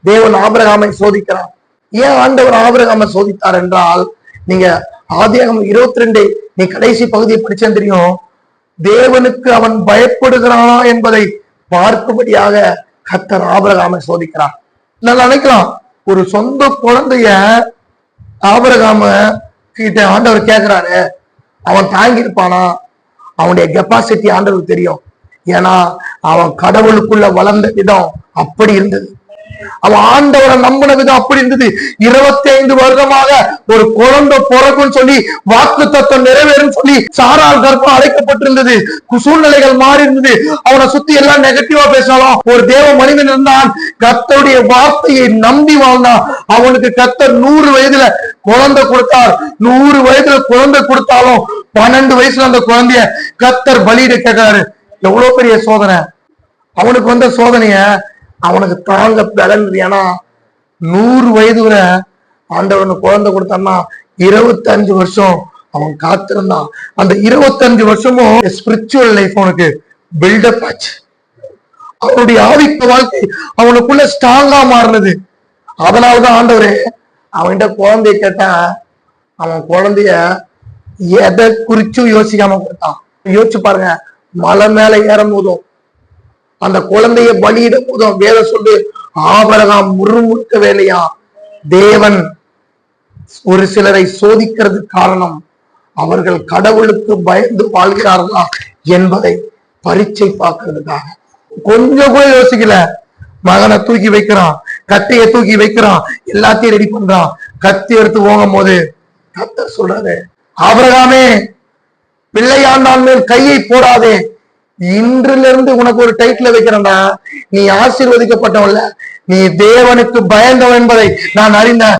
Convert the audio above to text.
தேவன் ஆபிரகாமை சோதிக்கிறார். ஏன் ஆண்டவர் ஆபிரகாமை சோதித்தார் என்றால், நீங்க ஆதியாகமம் 22 நீ கடைசி பகுதியை படிச்சேன் தெரியும். தேவனுக்கு அவன் பயப்படுகிறானா என்பதை பார்க்கும்படியாக கர்த்தர் ஆபிரகாமை சோதிக்கிறார். நான் நினைக்கலாம், ஒரு சொந்த குழந்தைய ஆபிரகாம கிட்ட ஆண்டவர் கேட்கிறாரு, அவன் தாங்கி இருப்பானா? அவனுடைய கெப்பாசிட்டி ஆண்டவருக்கு தெரியும். ஏன்னா அவன் கடவுளுக்குள்ள வளர்ந்த விதம் அப்படி இருந்தது. அவன் ஆண்டவரை நம்பின விதம் அப்படி இருந்தது. 25 வருடமாக ஒரு குழந்தை பிறக்கும் சொல்லி வாக்கு தத்துவம் நிறைவேறும் சொல்லி சாரால் கர்ப்பம் அழைக்கப்பட்டிருந்தது. சூழ்நிலைகள் மாறி இருந்தது. அவனை சுத்தி எல்லாம் நெகட்டிவா பேசினாலும் ஒரு தேவ மனிதன் இருந்தான், கர்த்தருடைய வார்த்தையை நம்பி வாழ்ந்தான். அவனுக்கு கர்த்தர் 100 வயதுல குழந்தை கொடுத்தார். 100 வயதுல குழந்தை கொடுத்தாலும் 12 வயசுல அந்த குழந்தைய கர்த்தர் பலியிட கேட்கிறாரு. எவ்வளவு பெரிய சோதனை அவனுக்கு வந்த சோதனைய அவனுக்கு தாங்க பலன். ஏன்னா 100 வயது வரை ஆண்டவனுக்கு குழந்தை கொடுத்தான்னா 25 வருஷம் அவன் காத்திருந்தான். அந்த 25 வருஷமும் ஸ்பிரிச்சுவல் லைஃப் அவனுக்கு பில்டப் ஆச்சு. அவனுடைய ஆவிக்க வாழ்க்கை அவனுக்குள்ள ஸ்ட்ராங்கா மாறினது. அதனாலதான் ஆண்டவரே அவன்கிட்ட குழந்தைய கேட்டா அவன் குழந்தைய எதை குறிச்சும் யோசிக்காம கொடுத்தான். யோசிச்சு பாருங்க, மலை மேல ஏறும் போதும் அந்த குழந்தைய பலியிட போதும் வேத சொல்லு ஆபிரகாம் முறுமுறுக்க வேலையா. தேவன் ஒரு சிலரை சோதிக்கிறது காரணம் அவர்கள் கடவுளுக்கு பயந்து வாழ்கிறார்களா என்பதை பரீட்சை பார்க்கறதுக்காக. கொஞ்சம் கூட யோசிக்கல. மகனை தூக்கி வைக்கிறான், கத்தியை தூக்கி வைக்கிறான், எல்லாத்தையும் ரெடி பண்றான். கத்தி எடுத்து போகும் போது கர்த்தர் சொல்றாரு, ஆபிரகாமே பிள்ளையாண்டான் மேல் கையை போடாதே, இன்றிலிருந்து உனக்கு ஒரு டைட்டில் வைக்கிறேன்டா, நீ ஆசீர்வதிக்கப்பட்டவன்ல, நீ தேவனுக்கு பயந்தவன் என்பதை நான் அறிந்தேன்.